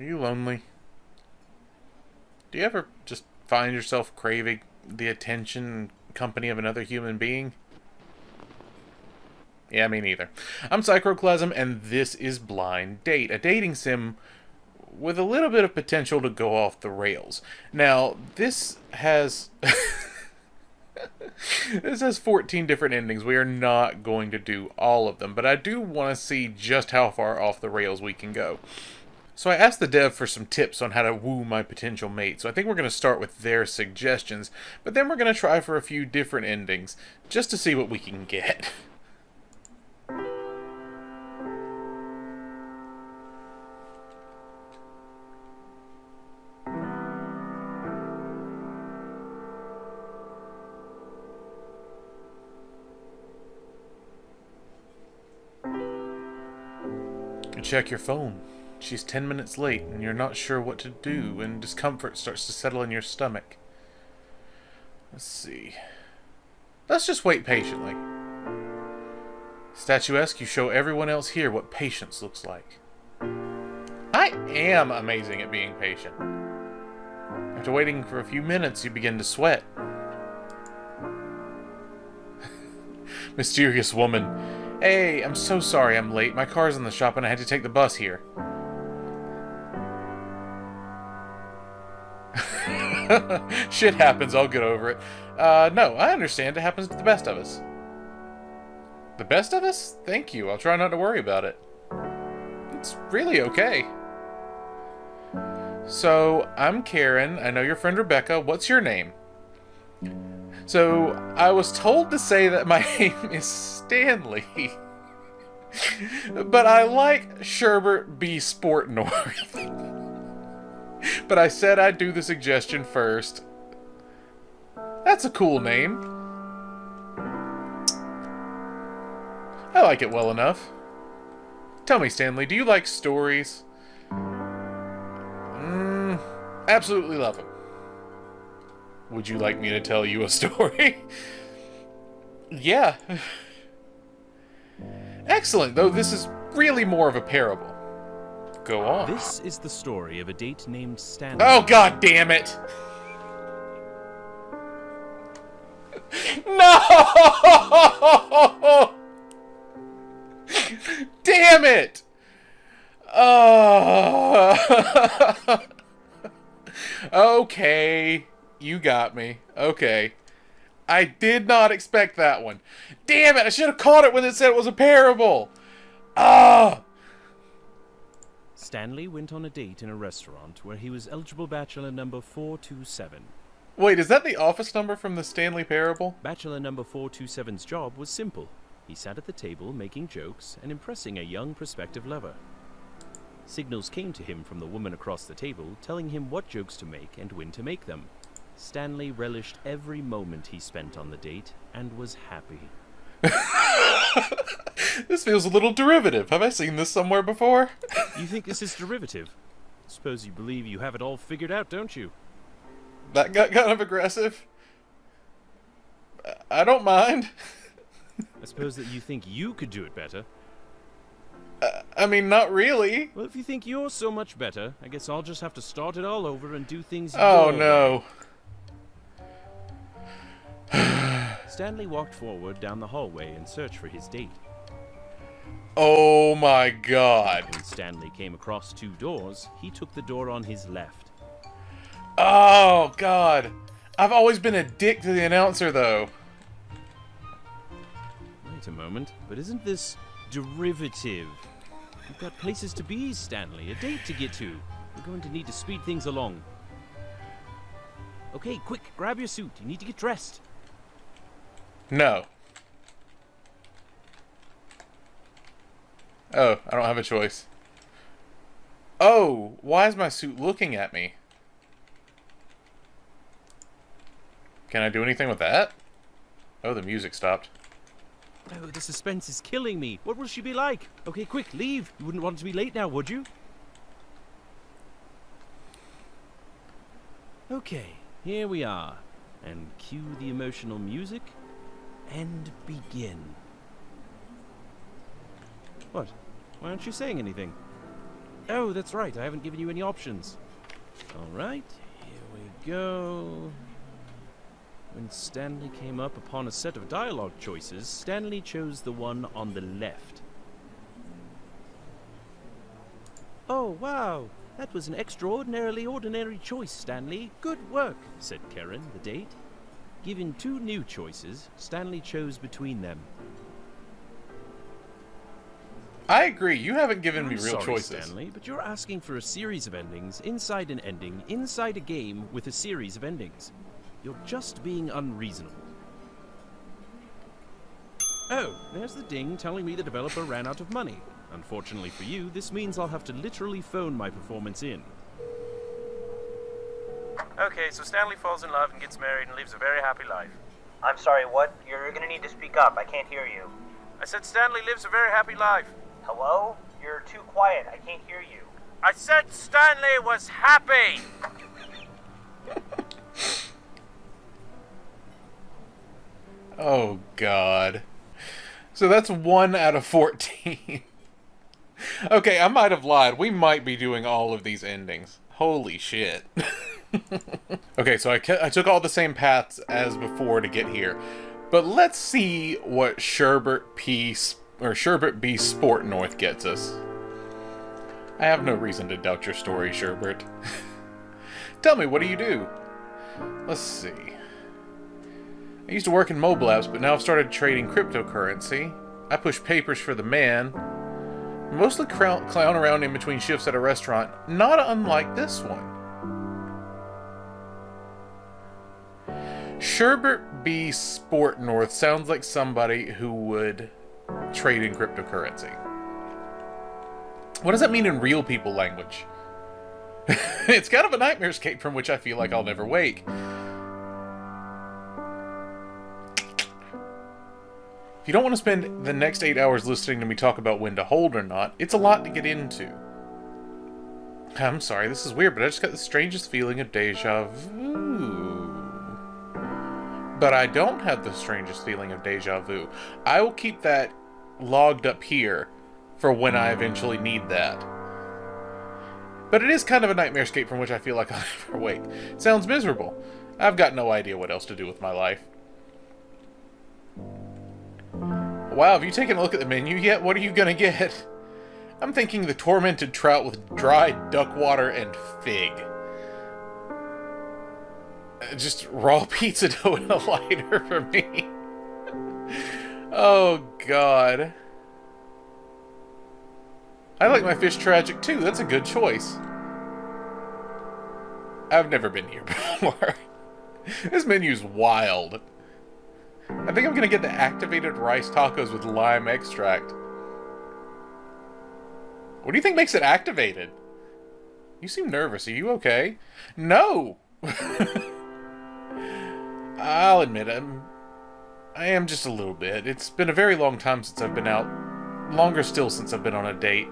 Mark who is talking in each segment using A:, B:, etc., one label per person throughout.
A: Are you lonely? Do you ever just find yourself craving the attention and company of another human being? Yeah, me neither. I'm Psychroclasm, and this is Blind Date, a dating sim with a little bit of potential to go off the rails. Now, this has... this has 14 different endings. We are not going to do all of them, but I do want to see just how far off the rails we can go. So I asked the dev for some tips on how to woo my potential mate, so I think we're going to start with their suggestions, but then we're going to try for a few different endings, just to see what we can get. You check your phone. She's 10 minutes late, and you're not sure what to do, and discomfort starts to settle in your stomach. Let's see. Let's just wait patiently. Statuesque, you show everyone else here what patience looks like. I am amazing at being patient. After waiting for a few minutes, you begin to sweat. Mysterious woman. Hey, I'm so sorry I'm late. My car's in the shop and I had to take the bus here. Shit happens, I'll get over it. No, I understand. It happens to the best of us. The best of us? Thank you. I'll try not to worry about it. It's really okay. So, I'm Karen. I know your friend Rebecca. What's your name? So, I was told to say that my name is Stanley. But I like Sherbert B. Sportnorth. But I said I'd do the suggestion first. That's a cool name. I like it well enough. Tell me, Stanley, do you like stories? Absolutely love them. Would you like me to tell you a story? Yeah. Excellent, though this is really more of a parable. Go on.
B: This is the story of a date named Stanley.
A: Oh, god damn it! No! Damn it! Okay, you got me. Okay. I did not expect that one. Damn it, I should have caught it when it said it was a parable! Ah!
B: Stanley went on a date in a restaurant where he was eligible bachelor number 427.
A: Wait, is that the office number from the Stanley Parable?
B: Bachelor number 427's job was simple. He sat at the table making jokes and impressing a young prospective lover. Signals came to him from the woman across the table telling him what jokes to make and when to make them. Stanley relished every moment he spent on the date and was happy.
A: This feels a little derivative. Have I seen this somewhere before?
B: You think this is derivative? Suppose you believe you have it all figured out, don't you?
A: That got kind of aggressive. I don't mind.
B: I suppose that you think you could do it better.
A: I mean, not really.
B: Well, if you think you're so much better, I guess I'll just have to start it all over and do things
A: Oh,
B: your
A: no.
B: way. Stanley walked forward down the hallway in search for his date.
A: Oh, my God.
B: When Stanley came across two doors, he took the door on his left.
A: Oh, God. I've always been a dick to the announcer, though.
B: Wait a moment, but isn't this derivative? You've got places to be, Stanley, a date to get to. We're going to need to speed things along. Okay, quick, grab your suit. You need to get dressed.
A: No. Oh, I don't have a choice. Oh, why is my suit looking at me? Can I do anything with that? Oh, the music stopped.
B: Oh, the suspense is killing me. What will she be like? Okay, quick, leave. You wouldn't want to be late now, would you? Okay, here we are. And cue the emotional music. And begin. What? Why aren't you saying anything? Oh, that's right. I haven't given you any options. Alright, here we go. When Stanley came up upon a set of dialogue choices, Stanley chose the one on the left. Oh, wow. That was an extraordinarily ordinary choice, Stanley. Good work, said Karen, the date. Given 2 new choices, Stanley chose between them.
A: I agree. You haven't given me real
B: Sorry,
A: choices.
B: Stanley, but you're asking for a series of endings inside an ending inside a game with a series of endings. You're just being unreasonable. Oh, there's the ding telling me the developer ran out of money. Unfortunately for you, this means I'll have to literally phone my performance in. Okay, so Stanley falls in love and gets married and lives a very happy life.
C: I'm sorry, what? You're gonna need to speak up. I can't hear you.
B: I said Stanley lives a very happy life.
C: Hello? You're too quiet. I can't hear you.
B: I said Stanley was happy!
A: Oh, God. So that's 1 out of 14. Okay, I might have lied. We might be doing all of these endings. Holy shit. Okay, so I took all the same paths as before to get here. But let's see what Sherbert B. Sport North gets us. I have no reason to doubt your story, Sherbert. Tell me, what do you do? Let's see. I used to work in mobile apps, but now I've started trading cryptocurrency. I push papers for the man. Mostly clown around in between shifts at a restaurant, not unlike this one. Sherbert B. Sport North sounds like somebody who would trade in cryptocurrency. What does that mean in real people language? It's kind of a nightmarescape from which I feel like I'll never wake. If you don't want to spend the next 8 hours listening to me talk about when to hold or not, it's a lot to get into. I'm sorry, this is weird, but I just got the strangest feeling of deja vu. But I don't have the strangest feeling of deja vu. I will keep that logged up here for when I eventually need that. But it is kind of a nightmarescape from which I feel like I'll never wake. It sounds miserable. I've got no idea what else to do with my life. Wow, have you taken a look at the menu yet? What are you gonna get? I'm thinking the tormented trout with dried duck water and fig. Just raw pizza dough and a lighter for me. Oh, God. I like my fish tragic, too. That's a good choice. I've never been here before. This menu's wild. I think I'm gonna get the activated rice tacos with lime extract. What do you think makes it activated? You seem nervous. Are you okay? No! I'll admit I am just a little bit. It's been a very long time since I've been out. Longer still since I've been on a date.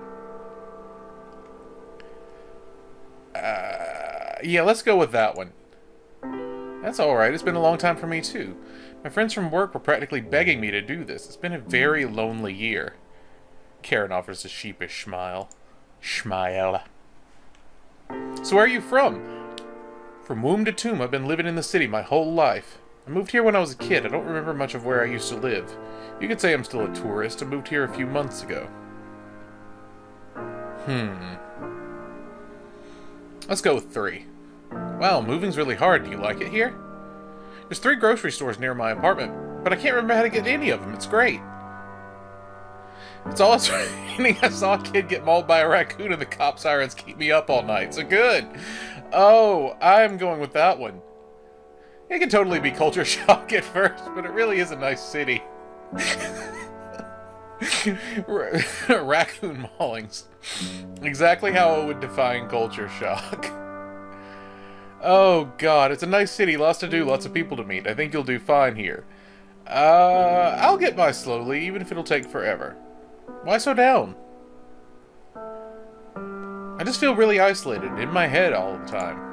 A: Yeah, let's go with that one. That's alright. It's been a long time for me, too. My friends from work were practically begging me to do this. It's been a very lonely year. Karen offers a sheepish smile. Smile. So where are you from? From womb to tomb, I've been living in the city my whole life. I moved here when I was a kid. I don't remember much of where I used to live. You could say I'm still a tourist. I moved here a few months ago. Let's go with 3. Wow, moving's really hard. Do you like it here? There's 3 grocery stores near my apartment, but I can't remember how to get to any of them. It's great. It's all it's raining. I saw a kid get mauled by a raccoon and the cop sirens keep me up all night. So good. Oh, I'm going with that one. It can totally be culture shock at first, but it really is a nice city. Raccoon maulings. Exactly how I would define culture shock. Oh god, it's a nice city, lots to do, lots of people to meet. I think you'll do fine here. I'll get by slowly, even if it'll take forever. Why so down? I just feel really isolated, in my head all the time.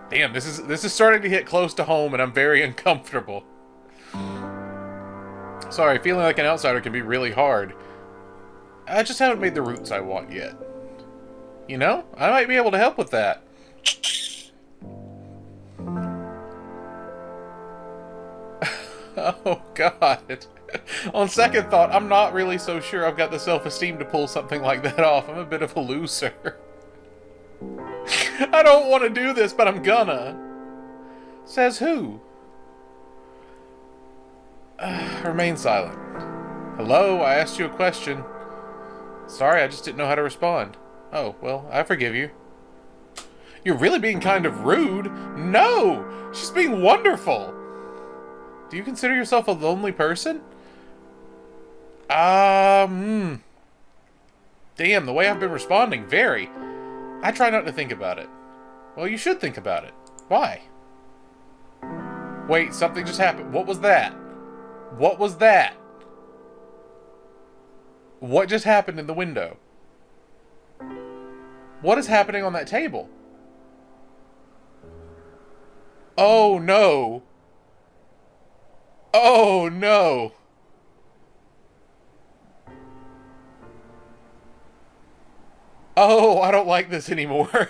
A: Damn, this is starting to hit close to home, and I'm very uncomfortable. Sorry, feeling like an outsider can be really hard. I just haven't made the roots I want yet. You know, I might be able to help with that. Oh, God. On second thought, I'm not really so sure I've got the self-esteem to pull something like that off. I'm a bit of a loser. I don't want to do this, but I'm gonna. Says who? Remain silent. Hello, I asked you a question. Sorry, I just didn't know how to respond. Oh, well, I forgive you. You're really being kind of rude. No! She's being wonderful. Do you consider yourself a lonely person? Damn, the way I've been responding, very. I try not to think about it. Well, you should think about it. Why? Wait, something just happened. What was that? What was that? What just happened in the window? What is happening on that table? Oh, no. Oh, no. Oh, I don't like this anymore.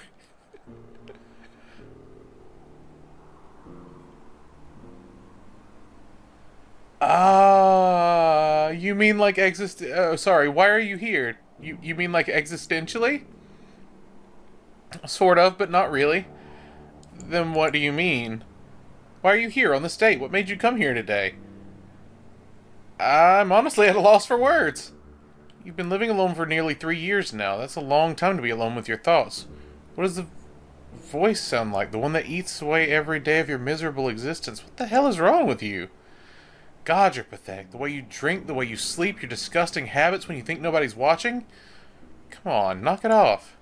A: You mean like oh, sorry, why are you here? You mean like existentially? Sort of, but not really. Then what do you mean? Why are you here on this date? What made you come here today? I'm honestly at a loss for words. You've been living alone for nearly 3 years now. That's a long time to be alone with your thoughts. What does the voice sound like? The one that eats away every day of your miserable existence. What the hell is wrong with you? God, you're pathetic. The way you drink, the way you sleep, your disgusting habits when you think nobody's watching. Come on, knock it off.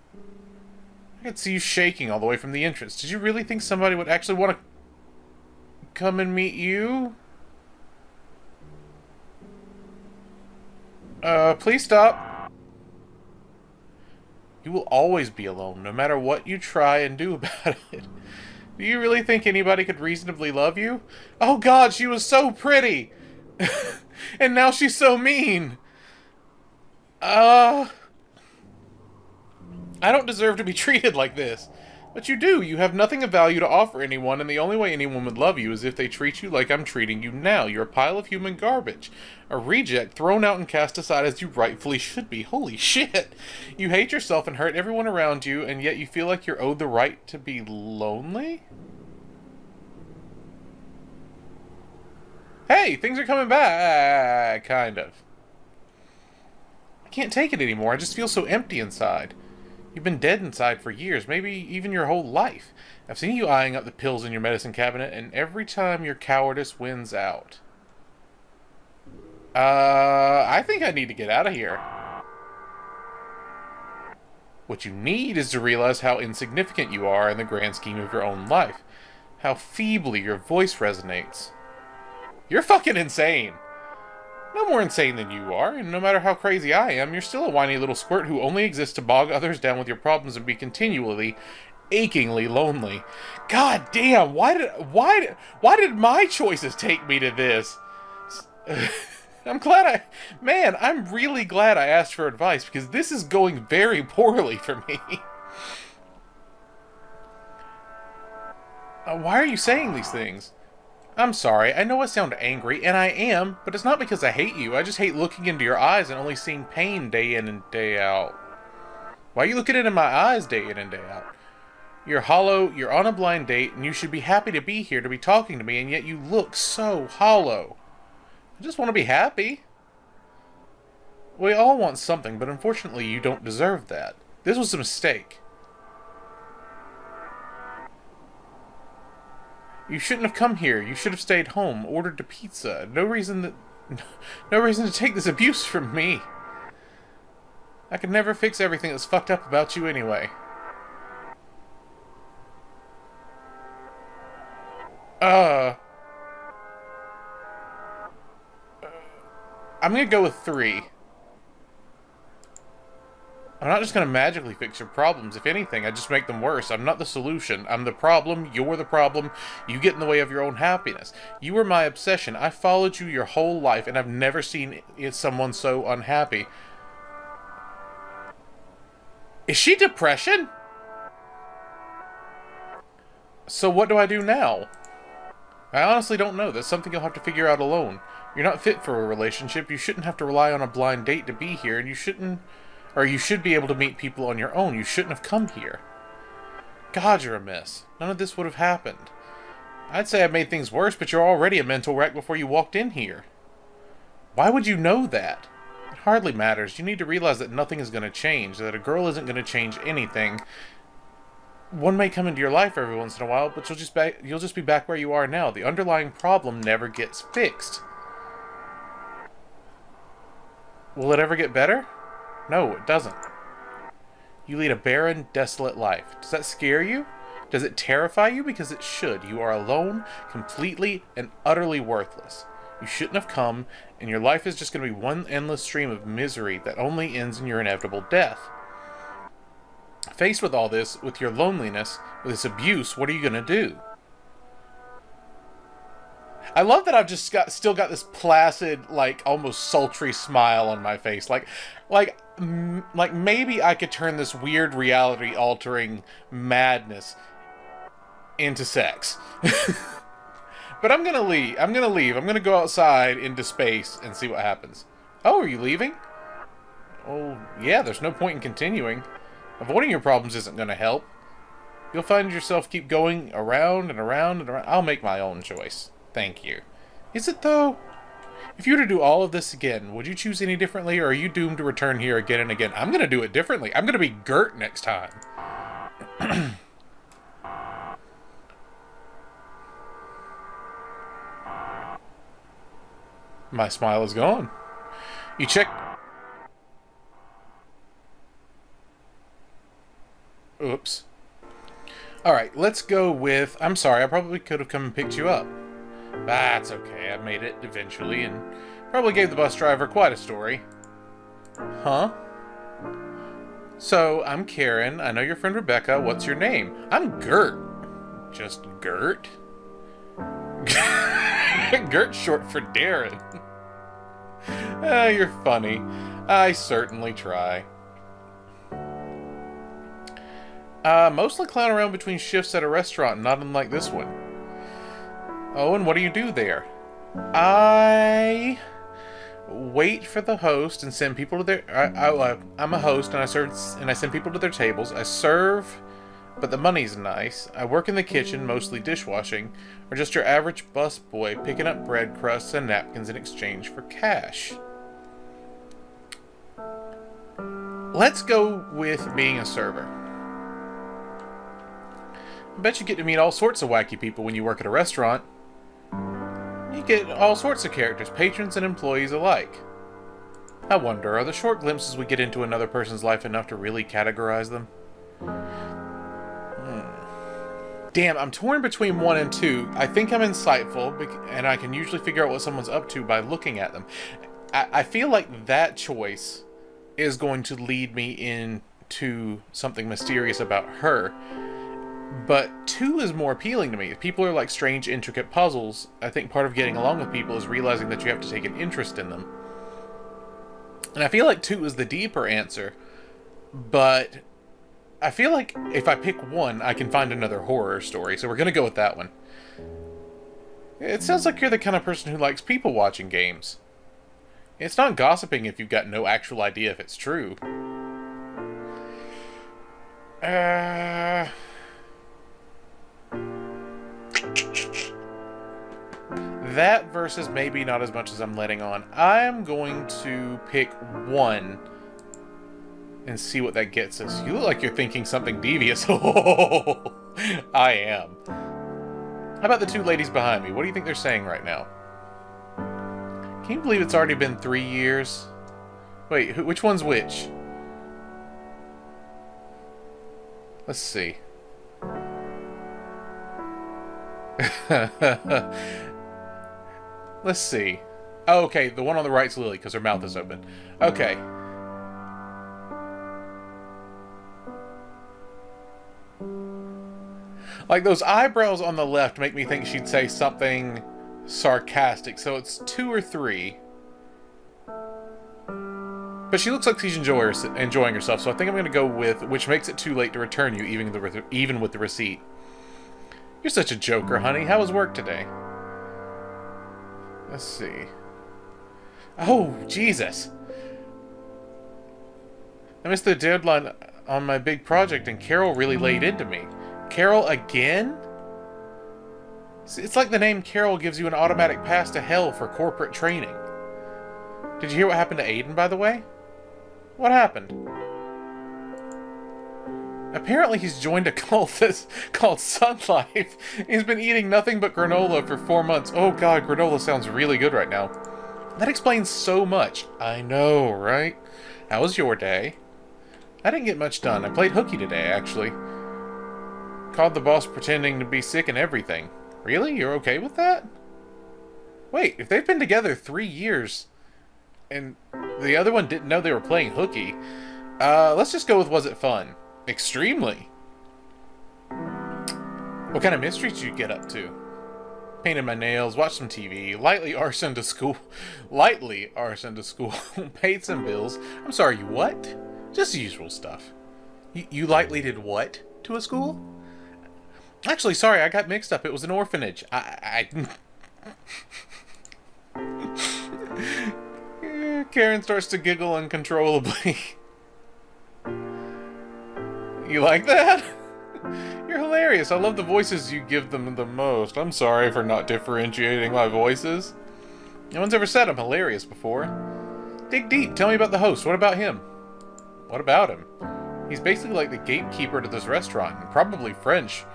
A: I could see you shaking all the way from the entrance. Did you really think somebody would actually want to come and meet you? Please stop. You will always be alone, no matter what you try and do about it. Do you really think anybody could reasonably love you? Oh God, she was so pretty! And now she's so mean! I don't deserve to be treated like this. But you do. You have nothing of value to offer anyone, and the only way anyone would love you is if they treat you like I'm treating you now. You're a pile of human garbage. A reject thrown out and cast aside as you rightfully should be. Holy shit! You hate yourself and hurt everyone around you, and yet you feel like you're owed the right to be lonely? Hey, things are coming back. Kind of. I can't take it anymore. I just feel so empty inside. You've been dead inside for years, maybe even your whole life. I've seen you eyeing up the pills in your medicine cabinet, and every time your cowardice wins out. I think I need to get out of here. What you need is to realize how insignificant you are in the grand scheme of your own life. How feebly your voice resonates. You're fucking insane. No more insane than you are, and no matter how crazy I am, you're still a whiny little squirt who only exists to bog others down with your problems and be continually, achingly lonely. God damn, why did my choices take me to this? I'm really glad I asked for advice, because this is going very poorly for me. Why are you saying these things? I'm sorry, I know I sound angry, and I am, but it's not because I hate you. I just hate looking into your eyes and only seeing pain day in and day out. Why are you looking into my eyes day in and day out? You're hollow, you're on a blind date, and you should be happy to be here, to be talking to me, and yet you look so hollow. I just want to be happy. We all want something, but unfortunately you don't deserve that. This was a mistake. You shouldn't have come here. You should have stayed home, ordered a pizza. No reason to take this abuse from me. I could never fix everything that's fucked up about you anyway. I'm gonna go with 3. I'm not just gonna magically fix your problems. If anything, I just make them worse. I'm not the solution. I'm the problem. You're the problem. You get in the way of your own happiness. You were my obsession. I followed you your whole life, and I've never seen someone so unhappy. Is she depression? So what do I do now? I honestly don't know. That's something you'll have to figure out alone. You're not fit for a relationship. You shouldn't have to rely on a blind date to be here, and you shouldn't... Or you should be able to meet people on your own. You shouldn't have come here. God, you're a mess. None of this would have happened. I'd say I made things worse, but you're already a mental wreck before you walked in here. Why would you know that? It hardly matters. You need to realize that nothing is going to change, that a girl isn't going to change anything. One may come into your life every once in a while, but you'll just be back where you are now. The underlying problem never gets fixed. Will it ever get better? No, it doesn't. You lead a barren, desolate life. Does that scare you? Does it terrify you? Because it should. You are alone, completely and utterly worthless. You shouldn't have come, and your life is just going to be one endless stream of misery that only ends in your inevitable death. Faced with all this, with your loneliness, with this abuse, what are you going to do? I love that I've just still got this placid, like, almost sultry smile on my face. Like maybe I could turn this weird reality-altering madness into sex. But I'm gonna leave. I'm gonna go outside into space and see what happens. Oh, are you leaving? Oh, yeah, there's no point in continuing. Avoiding your problems isn't gonna help. You'll find yourself keep going around and around and around. I'll make my own choice. Thank you. Is it, though? If you were to do all of this again, would you choose any differently, or are you doomed to return here again and again? I'm gonna do it differently. I'm gonna be Gert next time. My smile is gone. You check... Oops. Alright, let's go with... I'm sorry, I probably could have come and picked you up. That's okay, I made it eventually, and probably gave the bus driver quite a story. Huh? So, I'm Karen. I know your friend Rebecca. What's your name? I'm Gert. Just Gert? Gert's short for Darren. You're funny. I certainly try. Mostly clown around between shifts at a restaurant, not unlike this one. Oh, and what do you do there? I wait for the host and send people to their... I'm a host, and I send people to their tables. I serve, but the money's nice. I work in the kitchen, mostly dishwashing, or just your average busboy picking up bread crusts and napkins in exchange for cash. Let's go with being a server. I bet you get to meet all sorts of wacky people when you work at a restaurant. You get all sorts of characters, patrons and employees alike. I wonder, are the short glimpses we get into another person's life enough to really categorize them? Damn, I'm torn between 1 and 2. I think I'm insightful, and I can usually figure out what someone's up to by looking at them. I feel like that choice is going to lead me into something mysterious about her. But 2 is more appealing to me. If people are like strange, intricate puzzles, I think part of getting along with people is realizing that you have to take an interest in them. And I feel like 2 is the deeper answer, but I feel like if I pick 1, I can find another horror story, so we're gonna go with that one. It sounds like you're the kind of person who likes people-watching games. It's not gossiping if you've got no actual idea if it's true. That versus maybe not as much as I'm letting on. I'm going to pick 1 and see what that gets us. You look like you're thinking something devious. Oh, I am. How about the 2 ladies behind me? What do you think they're saying right now? Can you believe it's already been 3 years? Wait, which one's which? Let's see. Let's see. Oh, okay, the one on the right's Lily, because her mouth is open. Okay. Like, those eyebrows on the left make me think she'd say something sarcastic, so it's 2 or 3. But she looks like she's enjoying herself, so I think I'm going to go with which makes it too late to return you, even with the receipt. You're such a joker, honey. How was work today? Let's see. Oh, Jesus. I missed the deadline on my big project, and Carol really laid into me. Carol again? It's like the name Carol gives you an automatic pass to hell for corporate training. Did you hear what happened to Aiden, by the way? What happened? Apparently he's joined a cult that's called Sun Life. He's been eating nothing but granola for 4 months. Oh god, granola sounds really good right now. That explains so much. I know, right? How was your day? I didn't get much done. I played hooky today, actually. Called the boss pretending to be sick and everything. Really? You're okay with that? Wait, if they've been together 3 years, and the other one didn't know they were playing hooky, let's just go with was it fun? Extremely. What kind of mysteries did you get up to? Painted my nails, watched some TV, lightly arsoned to school. Paid some bills. I'm sorry, you what? Just the usual stuff. You lightly did what to a school? Actually, sorry, I got mixed up. It was an orphanage. Karen starts to giggle uncontrollably. You like that? You're hilarious. I love the voices you give them the most. I'm sorry for not differentiating my voices. No one's ever said I'm hilarious before. Dig deep. Tell me about the host. What about him? What about him? He's basically like the gatekeeper to this restaurant, and probably French.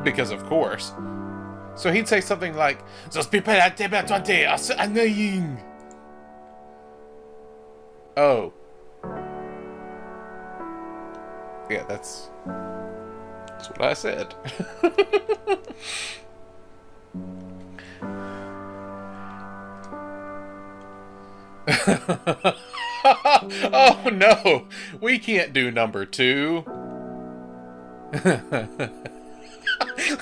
A: Because of course. So he'd say something like, "Those people at table 20 are so annoying." Oh. Yeah, that's what I said. Oh no! We can't do number 2.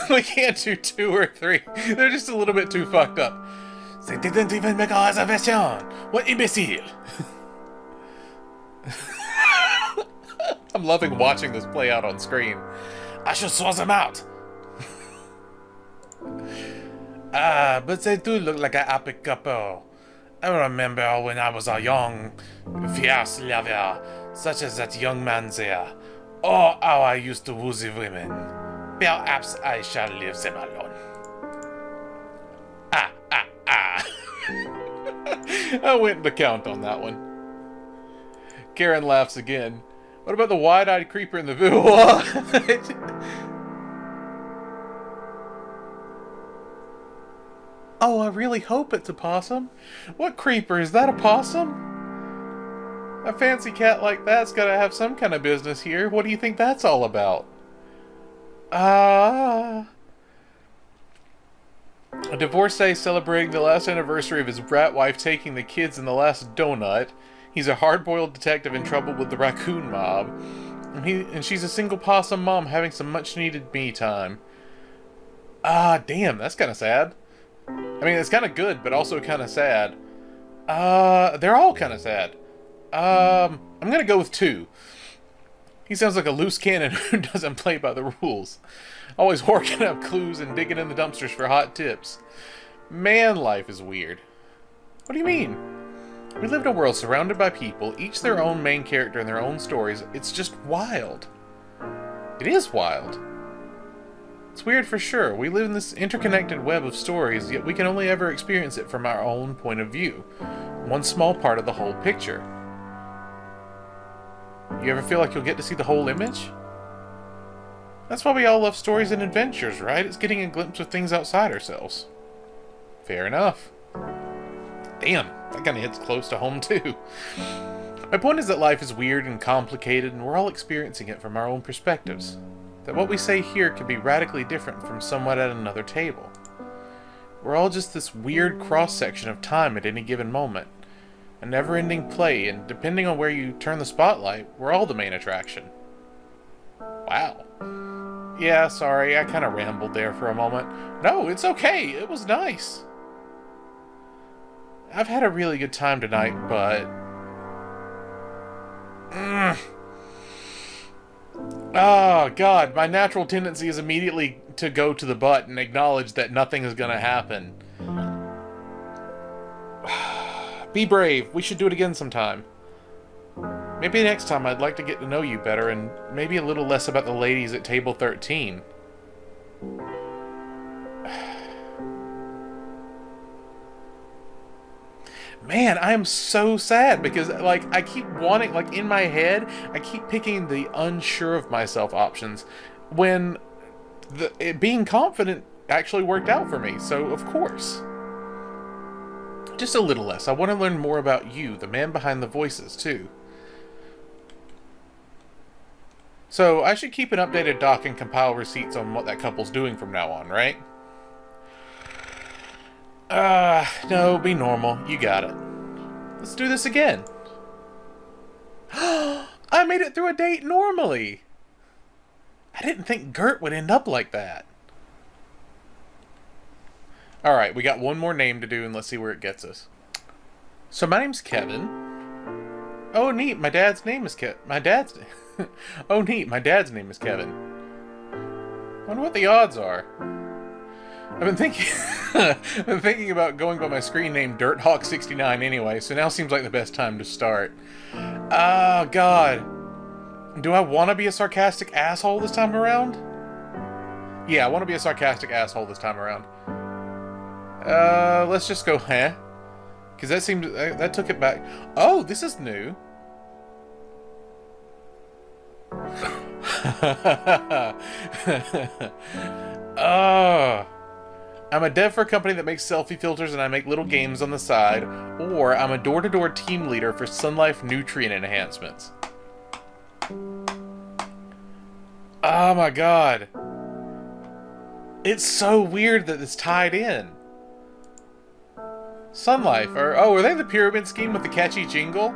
A: We can't do 2 or 3. They're just a little bit too fucked up. They didn't even make a reservation. What imbecile! I'm loving watching this play out on screen. I should throw them out. But they do look like a happy couple. I remember when I was a young, fierce lover, such as that young man there. Oh, how I used to woo the women. Perhaps I shall leave them alone. I went to count on that one. Karen laughs again. What about the wide-eyed creeper in the view? What? Oh, I really hope it's a possum. What creeper? Is that a possum? A fancy cat like that's gotta have some kind of business here. What do you think that's all about? A divorcee celebrating the last anniversary of his brat wife taking the kids in the last donut. He's a hard-boiled detective in trouble with the raccoon mob. And she's a single possum mom having some much-needed me time. Damn, that's kind of sad. I mean, it's kind of good, but also kind of sad. They're all kind of sad. I'm gonna go with 2. He sounds like a loose cannon who doesn't play by the rules. Always working up clues and digging in the dumpsters for hot tips. Man, life is weird. What do you mean? We live in a world surrounded by people, each their own main character and their own stories. It's just wild. It is wild. It's weird for sure. We live in this interconnected web of stories, yet we can only ever experience it from our own point of view. One small part of the whole picture. You ever feel like you'll get to see the whole image? That's why we all love stories and adventures, right? It's getting a glimpse of things outside ourselves. Fair enough. Damn, that kind of hits close to home too. My point is that life is weird and complicated, and we're all experiencing it from our own perspectives. That what we say here could be radically different from someone at another table. We're all just this weird cross-section of time at any given moment. A never-ending play, and depending on where you turn the spotlight, we're all the main attraction. Wow. Yeah, sorry, I kind of rambled there for a moment. No, it's okay, it was nice. I've had a really good time tonight, but Oh, God. My natural tendency is immediately to go to the butt and acknowledge that nothing is going to happen. Be brave. We should do it again sometime. Maybe next time I'd like to get to know you better and maybe a little less about the ladies at table 13. Man, I am so sad because, like, I keep wanting, like, in my head, I keep picking the unsure of myself options when being confident actually worked out for me, so of course. Just a little less. I want to learn more about you, the man behind the voices, too. So, I should keep an updated doc and compile receipts on what that couple's doing from now on, right? No, be normal. You got it. Let's do this again. I made it through a date normally! I didn't think Gert would end up like that. Alright, we got one more name to do, and let's see where it gets us. So, my name's Kevin. Oh, neat, my dad's name is Oh, neat, my dad's name is Kevin. Wonder what the odds are. I've been thinking about going by my screen name DirtHawk69 anyway, so now seems like the best time to start. Ah, God. Do I want to be a sarcastic asshole this time around? Yeah, I want to be a sarcastic asshole this time around. Let's just go, huh? Because that took it back. Oh, this is new. Oh. I'm a dev for a company that makes selfie filters and I make little games on the side, or I'm a door-to-door team leader for Sun Life nutrient enhancements. Oh my God. It's so weird that it's tied in. Sun Life, are they the pyramid scheme with the catchy jingle?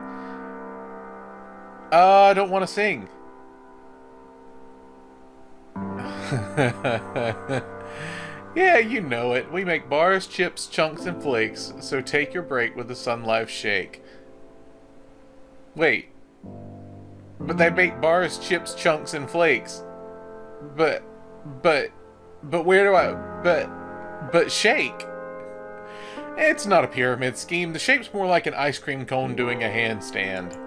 A: I don't want to sing. Yeah, you know it. We make bars, chips, chunks, and flakes, so take your break with the Sun Life Shake. Wait. But they make bars, chips, chunks, and flakes. But where do but shake? It's not a pyramid scheme. The shape's more like an ice cream cone doing a handstand.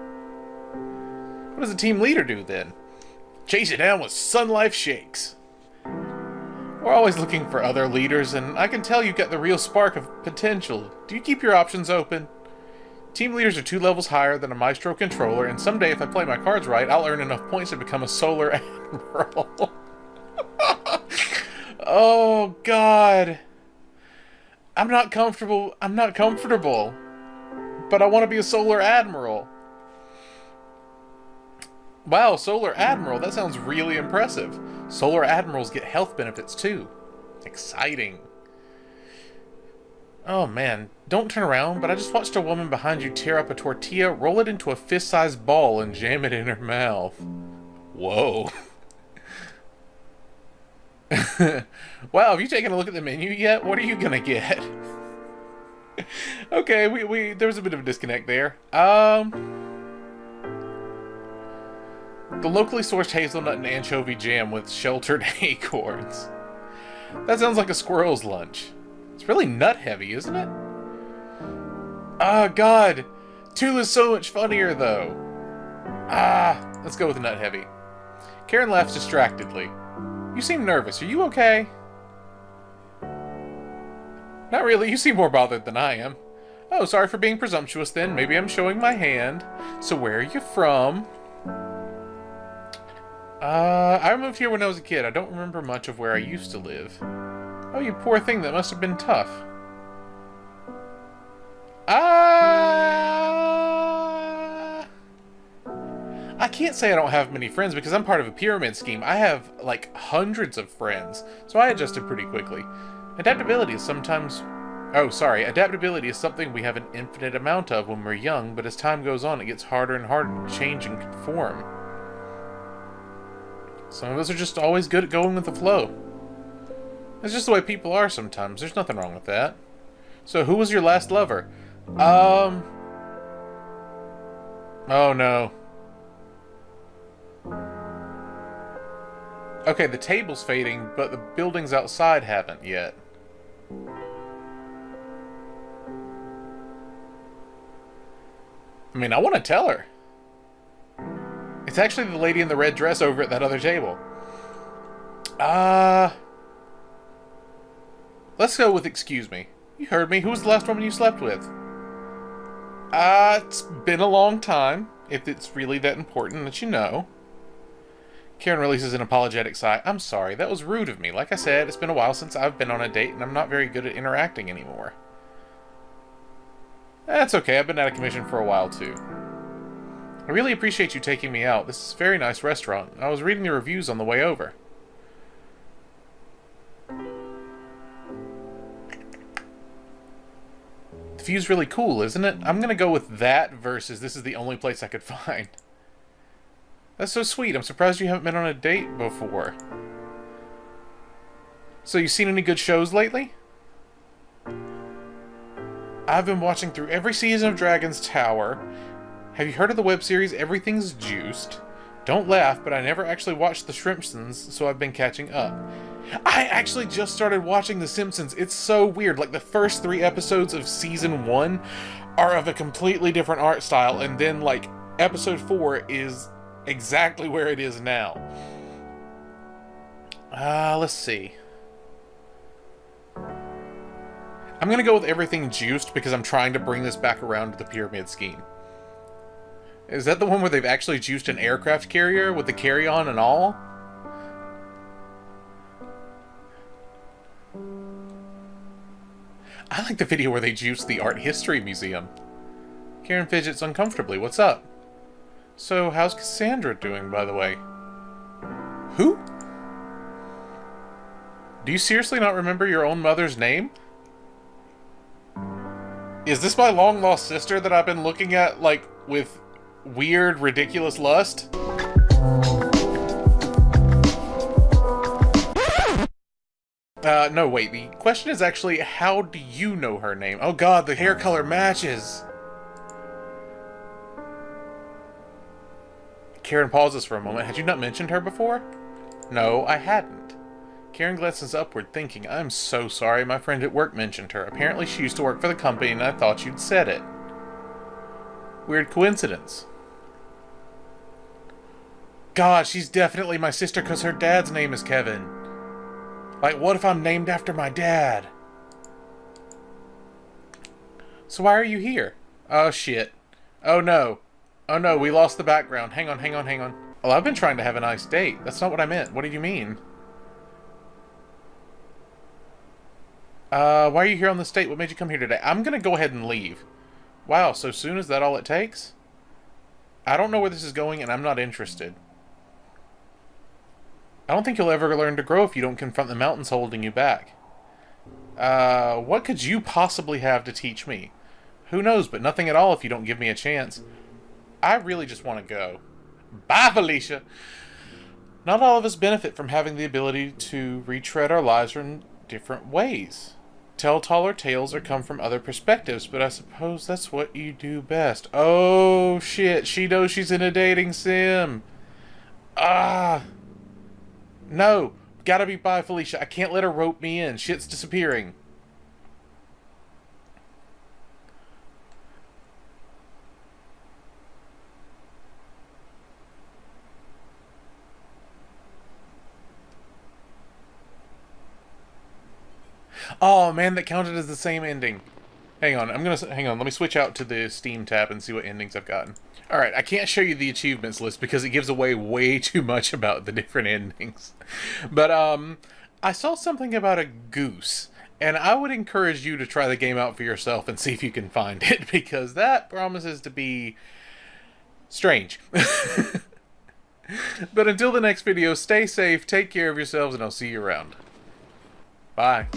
A: What does the team leader do then? Chase it down with Sun Life Shakes. We're always looking for other leaders, and I can tell you've got the real spark of potential. Do you keep your options open? Team leaders are 2 levels higher than a Maestro controller, and someday, if I play my cards right, I'll earn enough points to become a Solar Admiral. Oh, God. I'm not comfortable, but I want to be a Solar Admiral. Wow, Solar Admiral, that sounds really impressive. Solar Admirals get health benefits too. Exciting. Oh man, don't turn around, but I just watched a woman behind you tear up a tortilla, roll it into a fist-sized ball, and jam it in her mouth. Whoa. Wow, have you taken a look at the menu yet? What are you gonna get? Okay, there was a bit of a disconnect there. The locally sourced hazelnut and anchovy jam with sheltered acorns. That sounds like a squirrel's lunch. It's really nut heavy, isn't it? Ah, God. 2 is so much funnier, though. Let's go with the nut heavy. Karen laughs distractedly. You seem nervous. Are you okay? Not really. You seem more bothered than I am. Oh, sorry for being presumptuous then. Maybe I'm showing my hand. So where are you from? I moved here when I was a kid. I don't remember much of where I used to live. Oh, you poor thing. That must have been tough. I can't say I don't have many friends because I'm part of a pyramid scheme. I have, like, hundreds of friends, so I adjusted pretty quickly. Adaptability is something we have an infinite amount of when we're young, but as time goes on, it gets harder and harder to change and conform. Some of us are just always good at going with the flow. It's just the way people are sometimes. There's nothing wrong with that. So, who was your last lover? Oh no. Okay, the table's fading, but the buildings outside haven't yet. I mean, I want to tell her. It's actually the lady in the red dress over at that other table. Let's go with excuse me. You heard me. Who was the last woman you slept with? It's been a long time, if it's really that important that you know. Karen releases an apologetic sigh. I'm sorry, that was rude of me. Like I said, it's been a while since I've been on a date, and I'm not very good at interacting anymore. That's okay, I've been out of commission for a while, too. I really appreciate you taking me out. This is a very nice restaurant. I was reading the reviews on the way over. The view's really cool, isn't it? I'm gonna go with that versus this is the only place I could find. That's so sweet. I'm surprised you haven't been on a date before. So, you seen any good shows lately? I've been watching through every season of Dragon's Tower. Have you heard of the web series Everything's Juiced? Don't laugh, but I never actually watched The Shrimpsons, so I've been catching up. I actually just started watching The Simpsons. It's so weird. Like, the first 3 episodes of Season 1 are of a completely different art style, and then, like, Episode 4 is exactly where it is now. Let's see. I'm gonna go with Everything Juiced because I'm trying to bring this back around to the pyramid scheme. Is that the one where they've actually juiced an aircraft carrier with the carry-on and all? I like the video where they juiced the Art History Museum. Karen fidgets uncomfortably. What's up? So, how's Cassandra doing, by the way? Who? Do you seriously not remember your own mother's name? Is this my long-lost sister that I've been looking at, like, with weird, ridiculous lust? No, wait. The question is actually, how do you know her name? Oh god, the hair color matches! Karen pauses for a moment. Had you not mentioned her before? No, I hadn't. Karen glances upward, thinking, I'm so sorry, my friend at work mentioned her. Apparently she used to work for the company and I thought you'd said it. Weird coincidence. God, she's definitely my sister because her dad's name is Kevin. Like, what if I'm named after my dad? So why are you here? Oh, shit. Oh, no. Oh, no, we lost the background. Hang on. Well, I've been trying to have a nice date. That's not what I meant. What did you mean? Why are you here on this date? What made you come here today? I'm gonna go ahead and leave. Wow, so soon? Is that all it takes? I don't know where this is going, and I'm not interested. I don't think you'll ever learn to grow if you don't confront the mountains holding you back. What could you possibly have to teach me? Who knows, but nothing at all if you don't give me a chance. I really just want to go. Bye, Felicia! Not all of us benefit from having the ability to retread our lives in different ways. Tell taller tales or come from other perspectives, but I suppose that's what you do best. Oh, shit. She knows she's in a dating sim. No. Gotta be by Felicia. I can't let her rope me in. Shit's disappearing. Oh man, that counted as the same ending. Hang on, let me switch out to the Steam tab and see what endings I've gotten. Alright, I can't show you the achievements list because it gives away way too much about the different endings. But, I saw something about a goose, and I would encourage you to try the game out for yourself and see if you can find it, because that promises to be strange. But until the next video, stay safe, take care of yourselves, and I'll see you around. Bye.